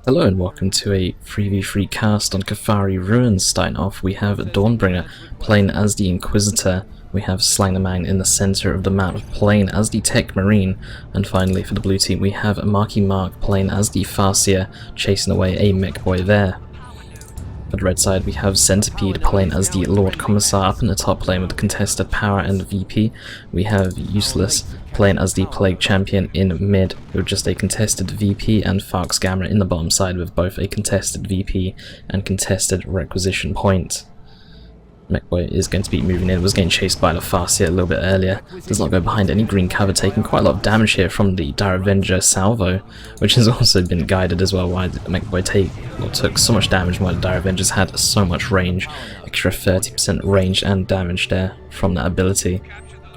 Hello and welcome to a 3v3 cast on Cathari Ruins. Starting off, we have Dawnbringer playing as the Inquisitor, we have slangaman in the center of the map playing as the Techmarine, and finally for the blue team we have Marky playing as the Farseer, chasing away a Mekboy there. For the red side we have Sentipede playing as the Lord Commissar up in the top lane with the contested power and VP. We have Ulysses playing as the Plague Champion in mid with just a contested VP, and Tharx in the bottom side with both a contested VP and contested requisition point. Mekboy is going to be moving in, was getting chased by the Farseer a little bit earlier, does not go behind any green cover, taking quite a lot of damage here from the Dawnbringer salvo, which has also been guided as well why Mekboy took so much damage while the Dawnbringers had so much range, extra 30% range and damage there from that ability.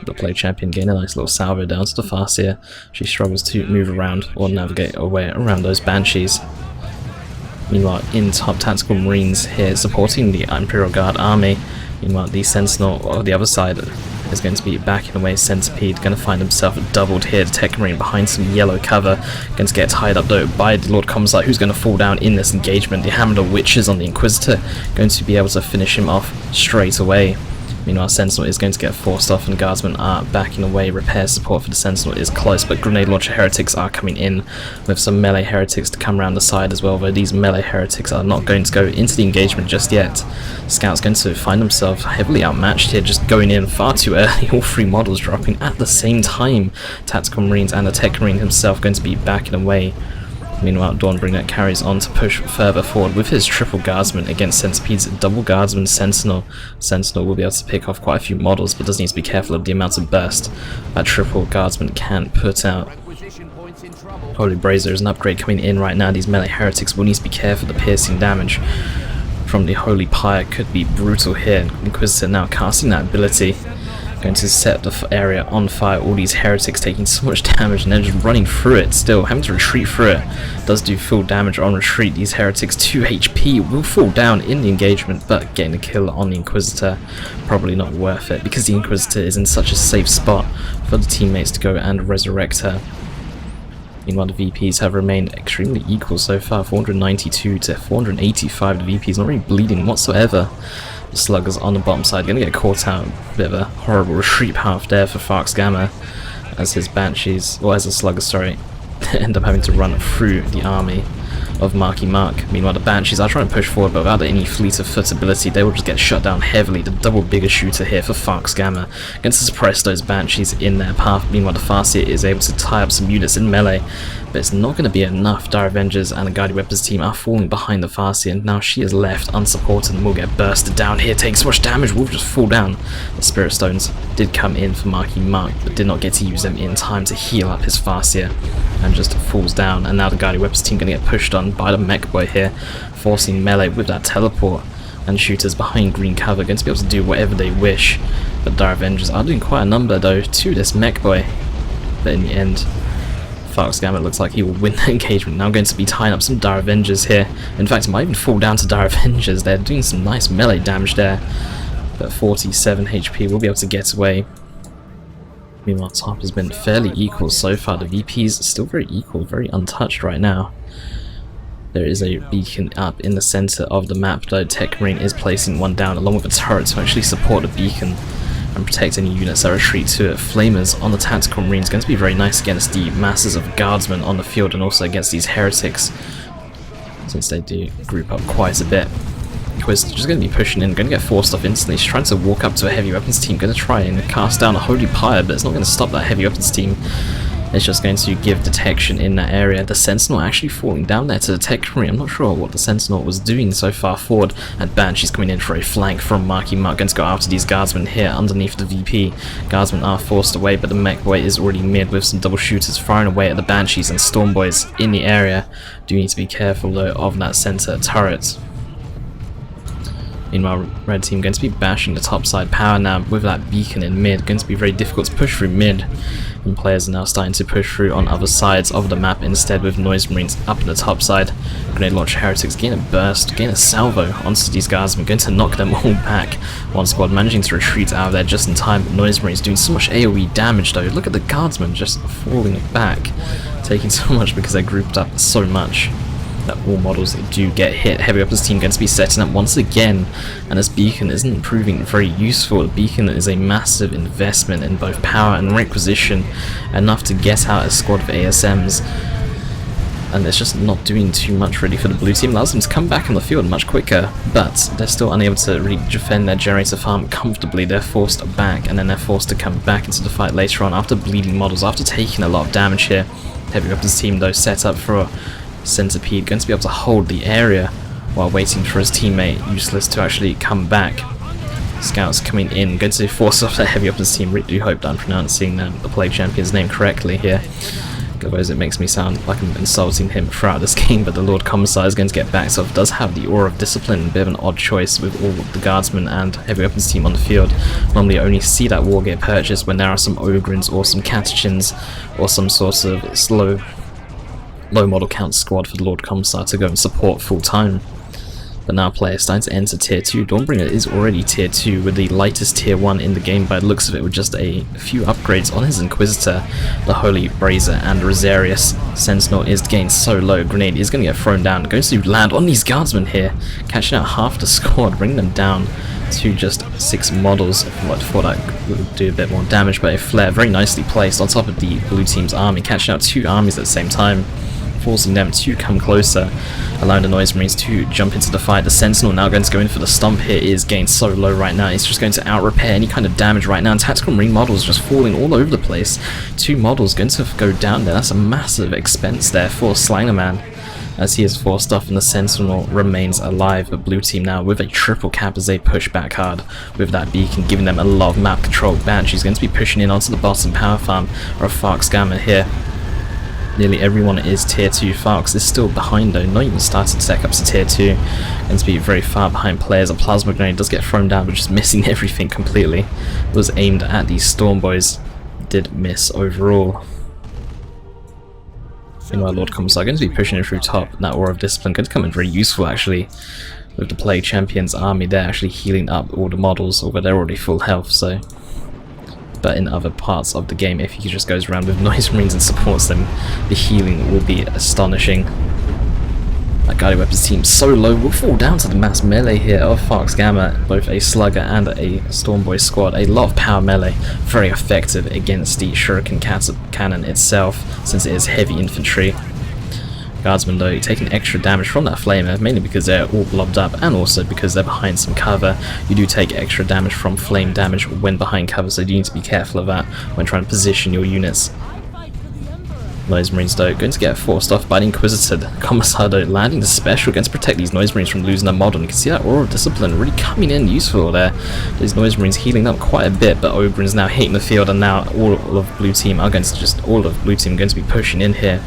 The Plague Champion getting a nice little salvo down to the Farseer. She struggles to move around or navigate her way around those Banshees. Meanwhile, in top tactical Marines here supporting the Imperial Guard army. Meanwhile, the Sentinel on the other side is going to be backing away. Sentipede going to find himself doubled here. The Techmarine behind some yellow cover, going to get tied up though by the Lord Commissar, who's going to fall down in this engagement. The Hammer of Witches on the Inquisitor going to be able to finish him off straight away. Meanwhile, Sentinel is going to get forced off and Guardsmen are backing away. Repair support for the Sentinel is close, but Grenade Launcher Heretics are coming in with some melee Heretics to come around the side as well, though these melee Heretics are not going to go into the engagement just yet. Scout's going to find himself heavily outmatched here, just going in far too early, all three models dropping at the same time. Tactical Marines and the Techmarine himself going to be backing away. Meanwhile, Dawnbringer carries on to push further forward with his triple guardsman against Centipede's double guardsman Sentinel. Sentinel will be able to pick off quite a few models, but does need to be careful of the amount of burst that triple guardsman can put out. Holy Brazier is an upgrade coming in right now. These melee heretics will need to be careful. The piercing damage from the Holy Pyre could be brutal here. Inquisitor now casting that ability, going to set the area on fire. All these heretics taking so much damage and then just running through it still, having to retreat through it. Does do full damage on retreat. These heretics 2 HP will fall down in the engagement, but getting the kill on the Inquisitor probably not worth it because the Inquisitor is in such a safe spot for the teammates to go and resurrect her. Meanwhile, the VPs have remained extremely equal so far, 492 to 485. The VPs not really bleeding whatsoever. The Sluggers on the bottom side going to get caught out. A bit of a horrible retreat path there for Tharx as his Banshees, or as the Sluggers, sorry, end up having to run through the army of Marky. Meanwhile, the Banshees are trying to push forward, but without any fleet of foot ability, they will just get shut down heavily. The double bigger shooter here for Tharx going to suppress those Banshees in their path. Meanwhile, the Farseer is able to tie up some units in melee, but it's not going to be enough. Avengers and the Guided Weapons team are falling behind the Farseer, and now she is left unsupported and will get bursted down here, taking so much damage, will just fall down. The Spirit Stones did come in for Marky, but did not get to use them in time to heal up his Farseer, and just falls down. And now the Guided Weapons team going to get pushed on by the Mekboy here, forcing melee with that teleport, and shooters behind green cover going to be able to do whatever they wish. But the Avengers are doing quite a number though to this Mekboy, but in the end Tharx looks like he will win the engagement. Now going to be tying up some Avengers here. In fact, it might even fall down to Avengers. They're doing some nice melee damage there, but 47 HP will be able to get away. Meanwhile, top has been fairly equal so far. The VPs are still very equal, very untouched right now. There is a beacon up in the center of the map, though Techmarine is placing one down along with a turret to actually support the beacon and protect any units that retreat to it. Flamers on the tactical Marines going to be very nice against the masses of guardsmen on the field, and also against these heretics, since they do group up quite a bit. Inquisitor just going to be pushing in, going to get forced off instantly. She's trying to walk up to a heavy weapons team, going to try and cast down a Holy Pyre, but it's not going to stop that heavy weapons team. It's just going to give detection in that area. The Sentinel actually falling down there to the Techmarine. I'm not sure what the Sentinel was doing so far forward. And Banshee's coming in for a flank from Marky. Going to go after these guardsmen here underneath the VP. Guardsmen are forced away, but the Mekboy is already mid with some double shooters firing away at the Banshees, and Stormboys in the area. Do need to be careful though of that center turret. Meanwhile, red team going to be bashing the top side power now with that beacon in mid. Going to be very difficult to push through mid, and players are now starting to push through on other sides of the map instead, with Noise Marines up in the top side. Grenade Launcher Heretics gain a burst, gain a salvo onto these guys, and going to knock them all back. One squad managing to retreat out of there just in time, but Noise Marines doing so much AoE damage though. Look at the guardsmen just falling back, taking so much because they're grouped up so much. that all models do get hit. Heavy weapons team going to be setting up once again, and this beacon isn't proving very useful. The beacon is a massive investment in both power and requisition, enough to get out a squad of ASMs, and it's just not doing too much really for the blue team. Allows them to come back on the field much quicker, but they're still unable to really defend their generator farm comfortably. They're forced back, and then they're forced to come back into the fight later on after bleeding models, after taking a lot of damage here. Heavy weapons team though set up for Sentipede, going to be able to hold the area while waiting for his teammate Ulysses to actually come back. Scouts coming in, going to force off the heavy weapons team. Really do hope that I'm pronouncing the Plague Champion's name correctly here, otherwise it makes me sound like I'm insulting him throughout this game. But the Lord Commissar is going to get backed off. Does have the Aura of Discipline, a bit of an odd choice with all the guardsmen and heavy weapons team on the field. Normally you only see that war get purchased when there are some Ogrins or some Catechins or some sort of low model count squad for the Lord Commissar to go and support full time. But now players starting to enter tier 2. Dawnbringer is already tier 2 with the lightest tier 1 in the game by the looks of it, with just a few upgrades on his Inquisitor, the Holy Brazier and Rosarius. Sentinel is getting so low, Grenade is going to get thrown down, going to land on these guardsmen here, catching out half the squad, bringing them down to just 6 models. Before that would do a bit more damage, but a flare very nicely placed on top of the blue team's army, catching out 2 armies at the same time, forcing them to come closer, allowing the Noise Marines to jump into the fight. The Sentinel now going to go in for the stomp here, is getting so low right now, he's just going to out-repair any kind of damage right now, and Tactical Marine models just falling all over the place. 2 models going to go down there, that's a massive expense there for Slangaman, as he is forced off and the Sentinel remains alive. The blue team now with a triple cap as they push back hard with that beacon, giving them a lot of map control. Banshee's going to be pushing in onto the bottom power farm, or a Tharx Gamma here. Nearly everyone is tier 2. Tharx is still behind though, not even started tech ups to tier 2. Going to be very far behind players. A plasma grenade does get thrown down, but just missing everything completely. It was aimed at these Storm Boys, did miss overall. Meanwhile, Lord Commissar going to be pushing it through top. That Aura of Discipline going to come in very useful actually, with the Plague Champion's army there actually healing up all the models, although they're already full health, so. But in other parts of the game, if he just goes around with Noise Marines and supports them, the healing will be astonishing. That guided weapons team so low will fall down to the mass melee here of Tharx Gamma, both a Slugger and a Stormboy squad. A lot of power melee, very effective against the Shuriken Cannon itself, since it is heavy infantry. Guardsmen though taking extra damage from that flamer, mainly because they're all blobbed up and also because they're behind some cover. You do take extra damage from flame damage when behind cover, so you need to be careful of that when trying to position your units. Noise Marines though going to get forced off by the Inquisitor. The Commissar though landing the special, going to protect these Noise Marines from losing their model. You can see that Aura of Discipline really coming in useful there. These Noise Marines healing up quite a bit, but Ogren's now hitting the field, and now all of blue team are going to be pushing in here,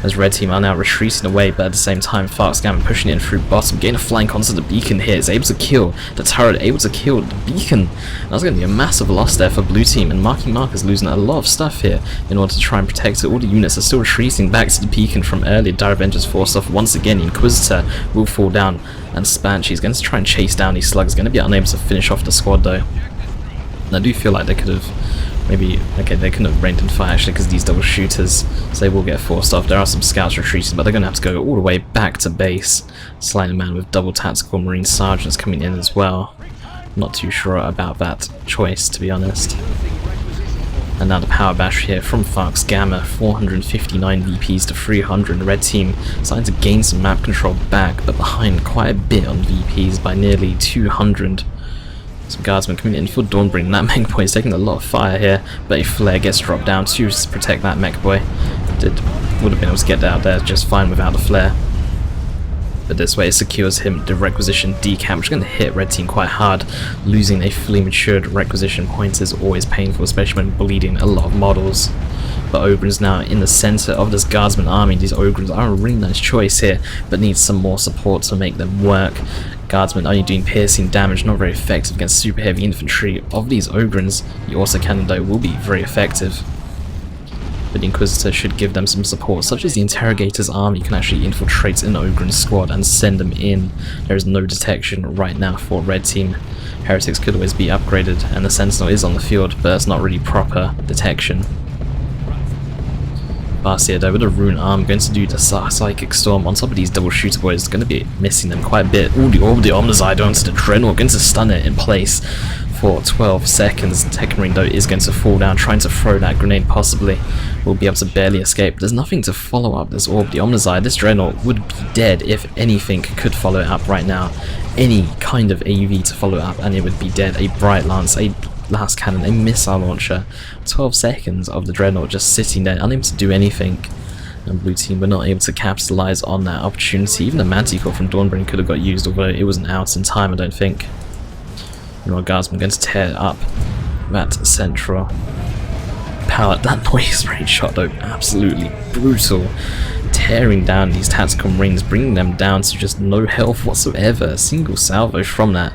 as red team are now retreating away. But at the same time, Tharx Gamma pushing in through bottom, getting a flank onto the beacon here, is able to kill the turret, able to kill the beacon. That's going to be a massive loss there for blue team, and Marky is losing a lot of stuff here in order to try and protect it. All the units are still retreating back to the beacon from earlier. Dire Avengers forced off once again. The Inquisitor will fall down, and Banshee's going to try and chase down these slugs. Going to be unable to finish off the squad though. And I do feel like they could have they couldn't have rained in fire actually, because these double shooters, so they will get forced off. There are some scouts retreating, but they're going to have to go all the way back to base. Slangaman with double tactical marine sergeants coming in as well. Not too sure about that choice, to be honest. And now the power bash here from Tharx Gamma, 459 VPs to 300. The red team starting to gain some map control back, but behind quite a bit on VPs by nearly 200. Some guardsmen coming in for Dawnbringer. That Mekboy is taking a lot of fire here, but a flare gets dropped down to protect that Mekboy. Would have been able to get out there just fine without the flare. But this way it secures him the requisition decamp, which is going to hit red team quite hard. Losing a fully matured requisition point is always painful, especially when bleeding a lot of models. But Ogren's now in the center of this guardsman army. These Ogres are a really nice choice here, but need some more support to make them work. Guardsmen only doing piercing damage, not very effective against super heavy infantry of these Ogrins. The Orsa Cannon though will be very effective, but the Inquisitor should give them some support, such as the Interrogator's army can actually infiltrate an Ogren squad and send them in. There is no detection right now for red team. Heretics could always be upgraded, and the Sentinel is on the field, but that's not really proper detection. Farseer though with a rune arm going to do the psychic storm on top of these double shooter boys, going to be missing them quite a bit. All the orb the Omnizide onto the Dreadnought, going to stun it in place for 12 seconds. Techmarine though is going to fall down, trying to throw that grenade possibly. Will be able to barely escape. There's nothing to follow up this orb the Omnizide. This Dreadnought would be dead if anything could follow it up right now. Any kind of AUV to follow it up and it would be dead. A Bright Lance, a Last Cannon, a missile launcher. 12 seconds of the Dreadnought just sitting there, unable to do anything. And blue team were not able to capitalize on that opportunity. Even the Manticore from Dawnbringer could have got used, although it wasn't out in time, I don't think. Guardsman going to tear up that central pallet. That noise range shot though, absolutely brutal. Tearing down these tactical marines, bringing them down to just no health whatsoever. A single salvo from that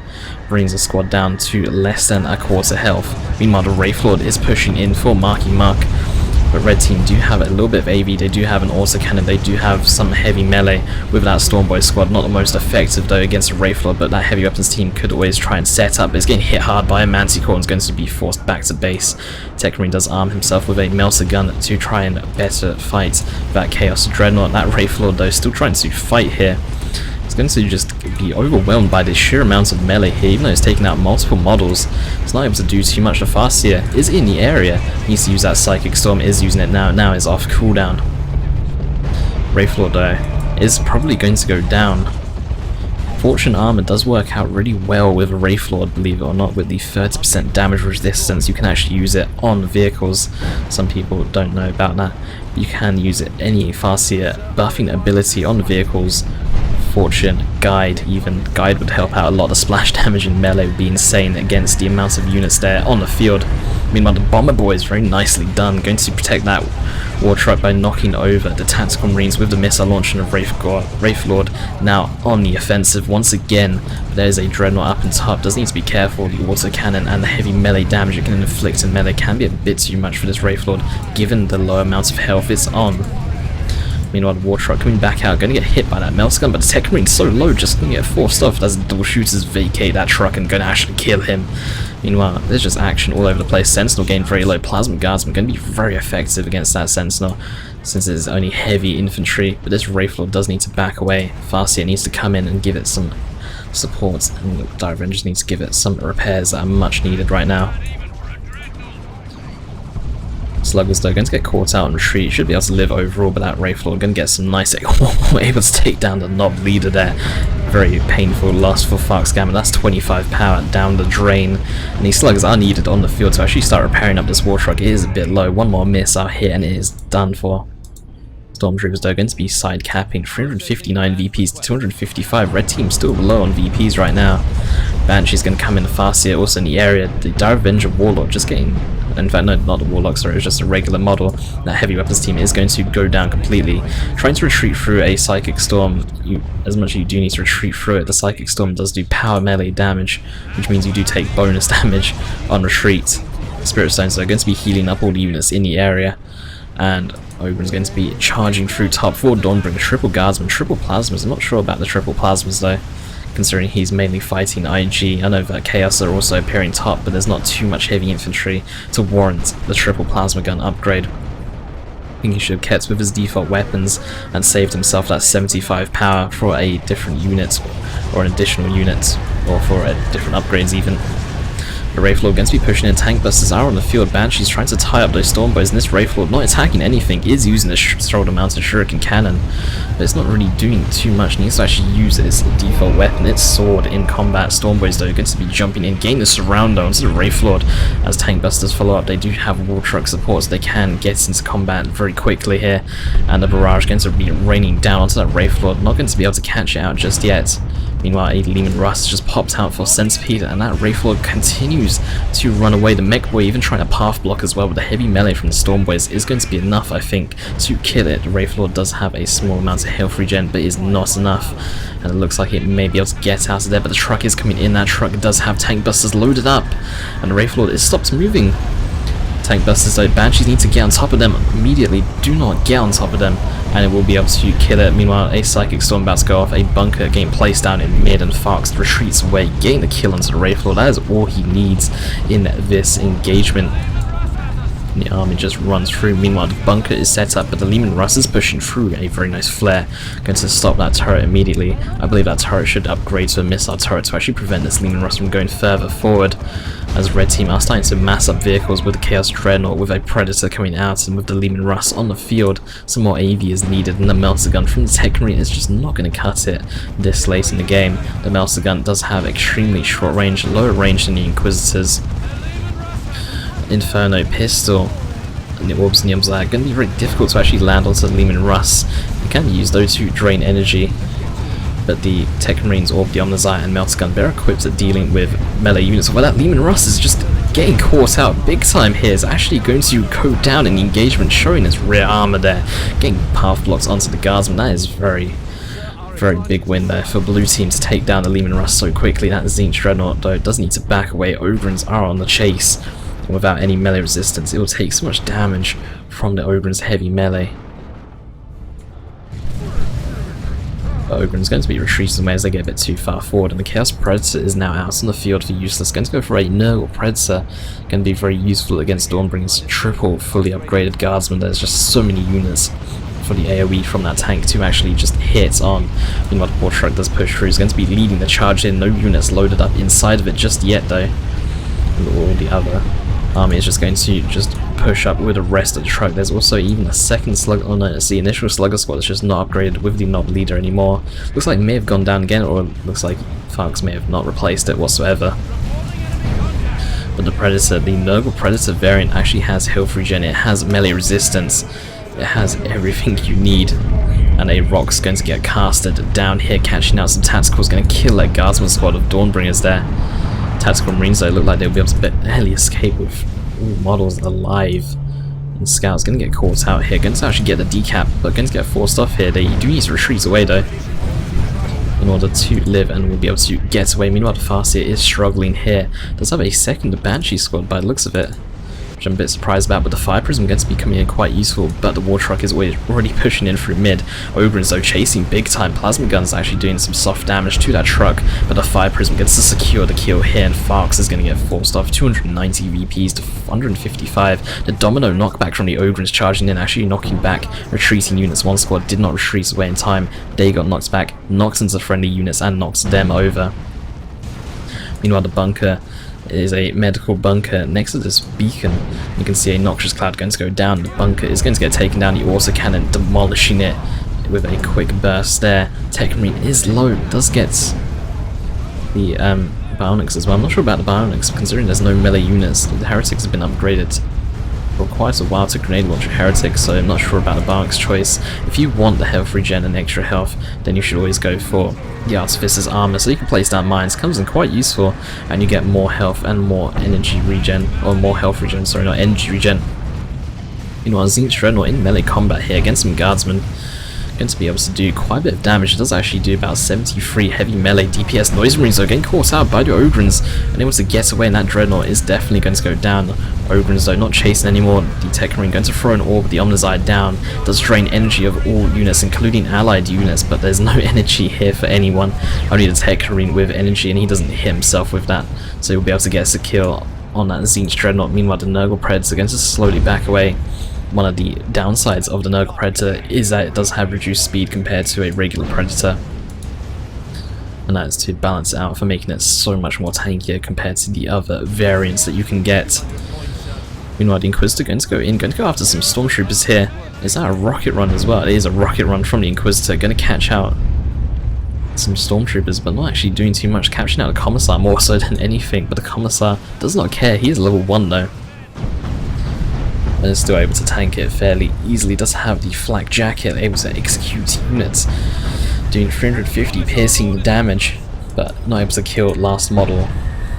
brings the squad down to less than a quarter health. Meanwhile, the Wraithlord is pushing in for Marky Mark. But red team do have a little bit of AV, they do have an autocannon, they do have some heavy melee with that Stormboy squad. Not the most effective though against a Wraithlord, but that heavy weapons team could always try and set up. It's getting hit hard by a Manticore and is going to be forced back to base. Techmarine does arm himself with a melter gun to try and better fight that Chaos Dreadnought. That Wraithlord though still trying to fight here. It's going to just be overwhelmed by the sheer amount of melee here, even though it's taking out multiple models. It's not able to do too much. The Farseer is in the area, needs to use that Psychic Storm, is using it now is off cooldown. Wraithlord though is probably going to go down. Fortune Armor does work out really well with a Wraithlord, believe it or not, with the 30% damage resistance. You can actually use it on vehicles. Some people don't know about that. You can use it any Farseer buffing ability on vehicles. Fortune, Guide, even Guide would help out a lot. The splash damage in melee would be insane against the amount of units there on the field. Meanwhile, the Bomber Boy is very nicely done, going to protect that war truck by knocking over the tactical marines with the missile launcher of Wraithlord now on the offensive once again. There's a Dreadnought up and top, does need to be careful. The autocannon and the heavy melee damage it can inflict in melee can be a bit too much for this Wraithlord given the low amount of health it's on. Meanwhile, the war truck coming back out, going to get hit by that melter gun, but the Techmarine's so low, just going to get forced off as the double shooters vacate that truck and going to actually kill him. Meanwhile, there's just action all over the place. Sentinel gained very low. Plasma Guardsman going to be very effective against that Sentinel, since it's only heavy infantry, but this Wraithlord does need to back away. Farseer needs to come in and give it some support, and the Dawnbringer just needs to give it some repairs that are much needed right now. Sluggers though going to get caught out and retreat, should be able to live overall, but that Wraithlord going to get some nice able to take down the Knob leader there. Very painful loss for Tharx Gamma. That's 25 power down the drain, and these sluggers are needed on the field to actually start repairing up this war truck. It is a bit low, one more miss out here and it is done for. Stormtroopers though going to be side capping 359 VPs to 255. Red team still low on VPs right now. Banshee's going to come in, the Farseer also in the area. The Dawnbringer Warlock just getting, in fact no, not the Warlock, sorry, it was just a regular model. That heavy weapons team is going to go down completely. Trying to retreat through a Psychic Storm, as much as you do need to retreat through it, the Psychic Storm does do power melee damage, which means you do take bonus damage on retreat. Spirit Stones are going to be healing up all the units in the area, and Oben's going to be charging through top for Dawnbringer. Triple Guardsman, triple Plasmas. I'm not sure about the triple Plasmas though, considering he's mainly fighting IG. I know that Chaos are also appearing top, but there's not too much heavy infantry to warrant the triple Plasma gun upgrade. I think he should have kept with his default weapons and saved himself that 75 power for a different unit, or an additional unit, or for different upgrades even. The Wraithlord going to be pushing in. Tank busters are on the field. Banshee's trying to tie up those Stormboys, and this Wraithlord not attacking anything, is using the shoulder-mounted Shuriken Cannon, but it's not really doing too much. Needs to actually use its default weapon, its sword, in combat. Stormboys though going to be jumping in, gain the surround onto the Wraithlord as Tank busters follow up. They do have war truck support, so they can get into combat very quickly here, and the barrage going to be raining down onto that Wraithlord. Not going to be able to catch it out just yet. Meanwhile, a Lehman Russ just popped out for Sentipede, and that Wraithlord continues to run away. The Mekboy even trying to path block as well, but the heavy melee from the Stormboys is going to be enough, I think, to kill it. The Wraithlord does have a small amount of health regen, but is not enough, and it looks like it may be able to get out of there, but the truck is coming in. That truck does have tank busters loaded up, and the Wraithlord is stopped moving. Tank busters though, Banshees need to get on top of them immediately. Do not get on top of them, and it will be able to kill it. Meanwhile, a Psychic Storm about to go off, a bunker getting placed down in mid, and Tharx retreats away, getting the kill onto the Wraithlord. That is all he needs in this engagement. And the army just runs through. Meanwhile, the bunker is set up, but the Leman Russ is pushing through. A very nice flare, going to stop that turret immediately. I believe that turret should upgrade to a missile turret to actually prevent this Leman Russ from going further forward. As Red Team are starting to mass up vehicles with the Chaos Dreadnought, with a Predator coming out, and with the Leman Russ on the field, some more AV is needed, and the Melter Gun from the Techmarine is just not going to cut it this late in the game. The Melter Gun does have extremely short range, lower range than the Inquisitors. Inferno Pistol and the Orbs and the Ums are going to be very difficult to actually land onto the Leman Russ. You can use those to drain energy, but the Techmarine's Orb, the Omnizite and Melter Gun, they're equipped at dealing with melee units. Well, that Leman Russ is just getting caught out big time here. Is actually going to go down in the engagement, showing its rear armor there, getting path blocks onto the guardsman. That is very big win there for blue team to take down the Leman Russ so quickly. That Zinch Dreadnought, though, does need to back away. Ogrins are on the chase. Without any melee resistance, it will take so much damage from the Ogren's heavy melee. The Ogren's going to be retreating away as they get a bit too far forward, and the Chaos Predator is now out on the field for Useless. Going to go for a Nurgle Predator, going to be very useful against Dawnbringer's triple fully upgraded guardsman. There's just so many units for the AoE from that tank to actually just hit on. Meanwhile, the War Truck does push through. He's going to be leading the charge in. No units loaded up inside of it just yet, though. And all the other army is just going to just push up with the rest of the truck. There's also even a second slug. Oh no, it's the initial slugger squad that's just not upgraded with the Nob leader anymore. Looks like it may have gone down again, or looks like Tharx may have not replaced it whatsoever. But the Predator, the Nurgle Predator variant, actually has health regen, it has melee resistance, it has everything you need. And a Rock's going to get casted down here, catching out some tacticals, going to kill that guardsman squad of Dawnbringers there. Tactical Marines, though, look like they'll be able to barely escape with all models alive. And Scout's going to get caught out here, going to actually get the decap, but going to get forced off here. They do need to retreat away, though, in order to live, and will be able to get away. Meanwhile, the Farseer is struggling here. Does have a second Banshee squad by the looks of it, which I'm a bit surprised about, but the Fire Prism going to be coming in quite useful, but the War Truck is already pushing in through mid. Ogrins, though, chasing big time. Plasma Guns actually doing some soft damage to that truck, but the Fire Prism gets to secure the kill here, and Tharx is going to get forced off. 290 VPs to 155. The Domino knockback from the Ogrins charging in, actually knocking back retreating units. One squad did not retreat away in time. They got knocked back, knocked into friendly units, and knocks them over. Meanwhile, the bunker is a medical bunker next to this beacon. You can see a Noxious Cloud going to go down. The bunker is going to get taken down. The autocannon demolishing it with a quick burst there. Techmarine is low, does get the Bionics as well. I'm not sure about the Bionics, considering there's no melee units. The Heretics have been upgraded for quite a while to grenade launcher Heretics, so I'm not sure about the Bionics choice. If you want the health regen and extra health, then you should always go for the Artificer's armor, so you can place down mines. Comes in quite useful, and you get more health and more energy regen, or more health regen, sorry, not energy regen. Meanwhile, Zinch Dreadnought in melee combat here against some guardsmen, going to be able to do quite a bit of damage. It does actually do about 73 heavy melee DPS. Noise Marines, though, getting caught out by the Ogrins, and able to get away, and that Dreadnought is definitely going to go down. Ogrins, though, not chasing anymore. The Techmarine going to throw an orb, the Omnizite down, does drain energy of all units, including allied units, but there's no energy here for anyone. Only the Techmarine with energy, and he doesn't hit himself with that, so he'll be able to get us a kill on that Zinch Dreadnought. Meanwhile, the Nurgle Predators are going to slowly back away. One of the downsides of the Nurgle Predator is that it does have reduced speed compared to a regular Predator, and that is to balance it out for making it so much more tankier compared to the other variants that you can get. Meanwhile, the Inquisitor going to go after some Stormtroopers here. Is that a rocket run as well? It is a rocket run from the Inquisitor, going to catch out some Stormtroopers, but not actually doing too much, catching out a Commissar more so than anything, but the Commissar does not care. He is level 1 though, and is still able to tank it fairly easily. Does have the flak jacket, able to execute units, doing 350 piercing damage, but not able to kill last model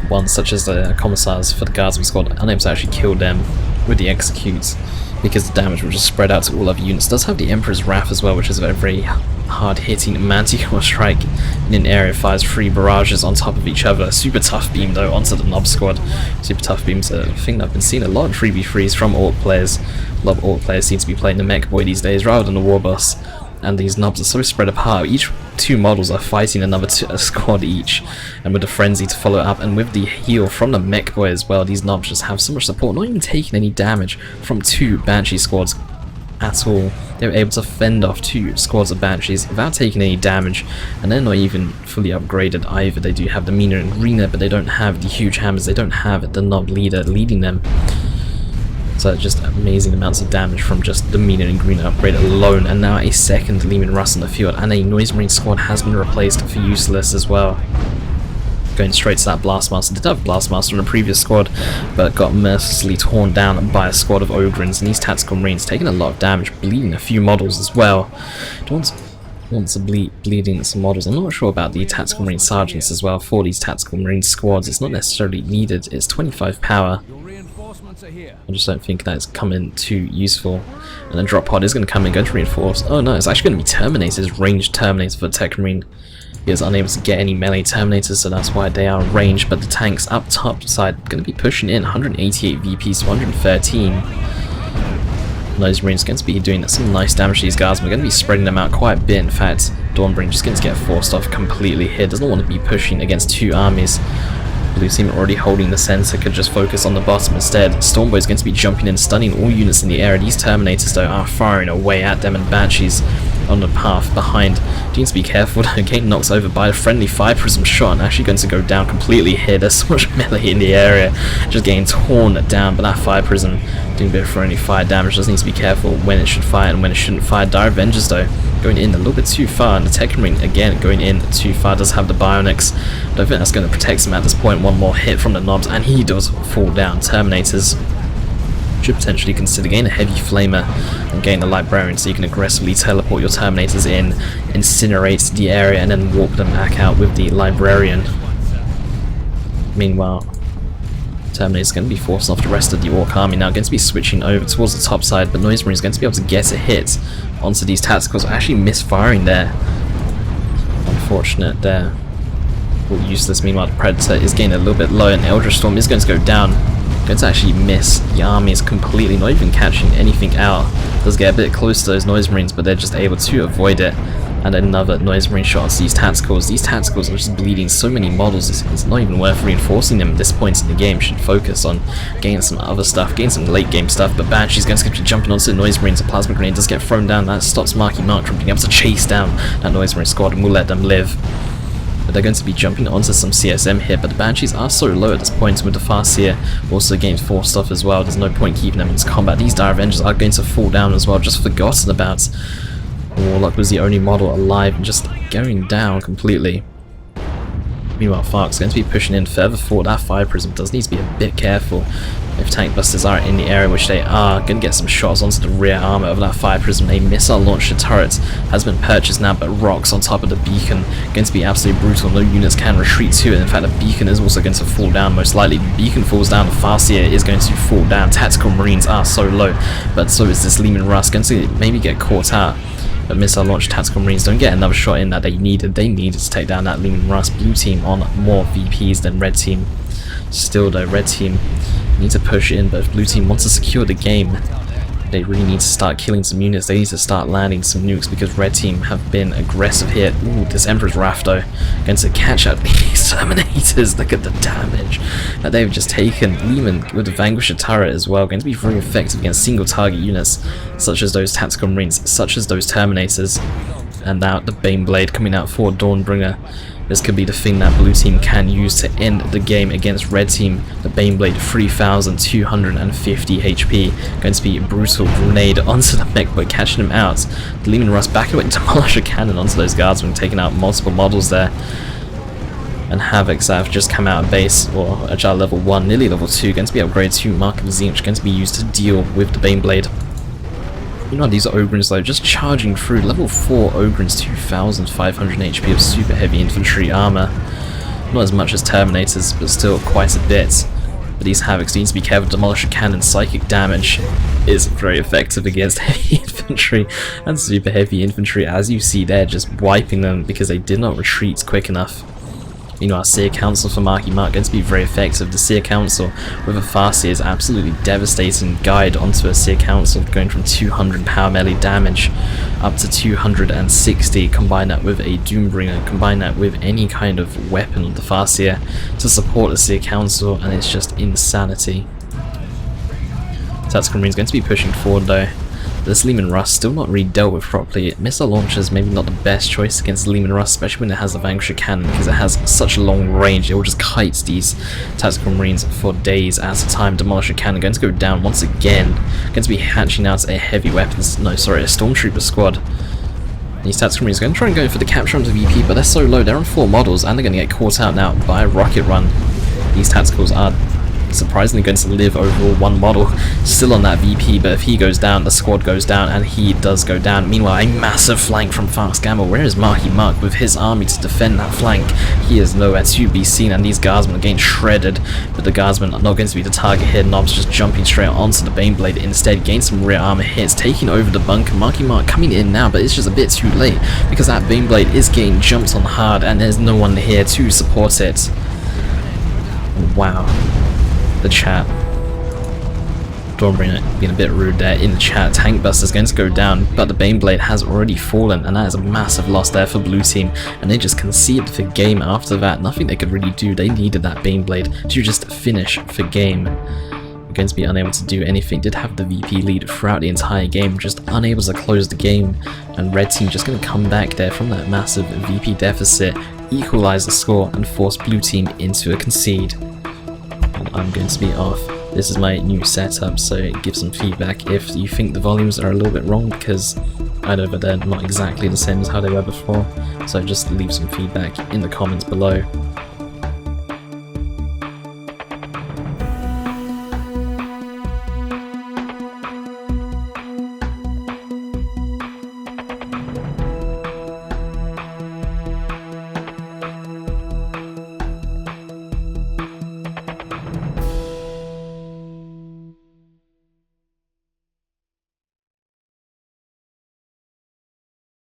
ones such as the Commissars for the Guardsman squad, unable to actually kill them with the executes, because the damage will just spread out to all other units. Does have the Emperor's Wrath as well, which is a very hard-hitting Manticore strike in an area, fires 3 barrages on top of each other. Super tough beam though onto the Nob squad. Super tough beams are a thing that I've been seeing a lot of 3v3s from Ork players. A lot of Ork players seem to be playing the Mekboy these days rather than the War Boss, and these Nobs are so spread apart. Each 2 models are fighting another a squad each, and with the frenzy to follow up, and with the heal from the Mekboy as well, these knobs just have so much support, not even taking any damage from 2 Banshee squads at all. They were able to fend off 2 squads of Banshees without taking any damage, and they're not even fully upgraded either. They do have the meaner and greener, but they don't have the huge hammers, they don't have the knob leader leading them. So just amazing amounts of damage from just the meaner and greener upgrade alone, and now a second Leman Russ on the field, and a Noise Marine squad has been replaced for Useless as well. Going straight to that Blastmaster. Did have Blastmaster in the previous squad, but got mercilessly torn down by a squad of Ogrins, and these Tactical Marines taking a lot of damage, bleeding a few models as well. Wants to bleeding some models. I'm not sure about the Tactical Marine Sergeants as well for these Tactical Marine squads. It's not necessarily needed. It's 25 power. I just don't think that's coming too useful. And then Drop Pod is going to come in, going to reinforce. Oh no, it's actually going to be Terminators, ranged Terminators for Techmarine. He is unable to get any melee Terminators, so that's why they are ranged. But the tanks up top side going to be pushing in 188 VPs to 113. Noise Marine's going to be doing some nice damage to these guys. We're going to be spreading them out quite a bit. In fact, Dawnbringer just going to get forced off completely here. Doesn't want to be pushing against 2 armies. Blue team already holding the center, could just focus on the bottom instead. Stormboy is going to be jumping in, stunning all units in the air. These Terminators though are firing away at them, and Banshees on the path behind. Do need to be careful though, getting knocked over by a friendly Fire Prism shot and actually going to go down completely here. There's so much melee in the area, just getting torn down, but that Fire Prism doing a bit of friendly fire damage. Does need to be careful when it should fire and when it shouldn't fire. Dire Avengers though, going in a little bit too far, and the Techmarine again going in too far. Does have the Bionics. I don't think that's going to protect him at this point. One more hit from the knobs and he does fall down. Terminators should potentially consider getting a Heavy Flamer and getting the Librarian, so you can aggressively teleport your Terminators in, incinerate the area, and then warp them back out with the Librarian. Meanwhile, Terminator's going to be forcing off the rest of the Orc army now, going to be switching over towards the top side, but Noise Marine is going to be able to get a hit onto these Tacticals, actually misfiring there. Unfortunate there. Useless. Meanwhile, the Predator is getting a little bit low, and Eldritch Storm is going to go down. Going to actually miss the armies completely, not even catching anything out. Does get a bit close to those Noise Marines, but they're just able to avoid it. And another Noise Marine shot at these Tacticals. These Tacticals are just bleeding so many models, it's not even worth reinforcing them at this point in the game. Should focus on getting some other stuff, getting some late game stuff. But Banshee's going to be jumping onto the Noise Marines. A Plasma Grenade does get thrown down. That stops Marky Mark from being able to chase down that Noise Marine squad, and will let them live. But they're going to be jumping onto some CSM here, but the Banshees are so low at this point, with the Farseer also getting forced off as well. There's no point keeping them into combat. These Dire Avengers are going to fall down as well, just forgotten about. Warlock was the only model alive and just going down completely. Meanwhile, Tharx is going to be pushing in further forward. That Fire Prism does need to be a bit careful. If Tank Busters are in the area, which they are, going to get some shots onto the rear armor of that Fire Prism. A missile launcher turret has been purchased now, but rocks on top of the beacon. Going to be absolutely brutal. No units can retreat to it. In fact, the beacon is also going to fall down, most likely. The beacon falls down, the Farseer is going to fall down. Tactical Marines are so low, but so is this Leman Russ. Going to maybe get caught out. But missile launch Tactical Marines don't get another shot in that they needed. They needed to take down that Leman Russ. Blue team on more VPs than red team. Still though, red team need to push in, but if blue team wants to secure the game, they really need to start killing some units. They need to start landing some nukes, because red team have been aggressive here. Ooh, this Emperor's Wrath though, going to catch out these Terminators. Look at the damage that they've just taken. Leman with the Vanquisher turret as well, going to be very effective against single target units, such as those Tactical Marines, such as those Terminators. And now the Baneblade coming out for Dawnbringer. This could be the thing that blue team can use to end the game against red team. The Baneblade, 3,250 HP. Going to be a brutal grenade onto the Mekboy, catching him out. The Leman Russ back away, Demolisher Cannon onto those guardsmen, taking out multiple models there. And Havoc's have just come out of base, or Agile level 1, nearly level 2. Going to be upgraded to Mark of the Zinch, going to be used to deal with the Baneblade. You know, these Ogrins though, just charging through. Level 4 Ogrins, 2,500 HP of super heavy infantry armor. Not as much as Terminators, but still quite a bit. But these Havocs need to be careful. Demolisher Cannon, psychic damage is very effective against heavy infantry and super heavy infantry, as you see there, just wiping them because they did not retreat quick enough. Meanwhile, Seer Council for Marky Mark going to be very effective. The Seer Council with a Farseer is absolutely devastating guide onto a Seer Council, going from 200 power melee damage up to 260. Combine that with a Dawnbringer, combine that with any kind of weapon of the Farseer to support the Seer Council, and it's just insanity. Techmarine is going to be pushing forward though. This Leman Russ still not really dealt with properly. Missile launchers maybe not the best choice against Leman Russ, especially when it has a Vanquisher cannon, because it has such a long range. It will just kite these Tactical Marines for days at a time. Demolisher cannon going to go down once again. Going to be hatching out a heavy weapons, no sorry, a Stormtrooper squad. These Tactical Marines are going to try and go for the capture onto VP, but they're so low. They're on 4 models and they're going to get caught out now by a rocket run. These Tacticals are surprisingly going to live overall 1 model still on that VP, but if he goes down, the squad goes down, and he does go down. Meanwhile, a massive flank from Tharx Gamma. Where is Marky Mark with his army to defend that flank? He is nowhere to be seen, and these guardsmen are getting shredded, but the guardsmen are not going to be the target here. Knobs just jumping straight onto the Baneblade instead, gain some rear armor hits, taking over the bunker. Marky Mark coming in now, but it's just a bit too late because that Baneblade is getting jumped on hard and there's no one here to support it. Wow. The chat. Dawnbringer being a bit rude there in the chat. Tank Buster's going to go down, but the Baneblade has already fallen, and that is a massive loss there for blue team, and they just conceded the game after that. Nothing they could really do. They needed that Baneblade to just finish the game. We're going to be unable to do anything. Did have the VP lead throughout the entire game, just unable to close the game, and red team just going to come back there from that massive VP deficit, equalize the score, and force blue team into a concede. I'm going to be off. This is my new setup, so give some feedback if you think the volumes are a little bit wrong, because I know that they're not exactly the same as how they were before, so just leave some feedback in the comments below.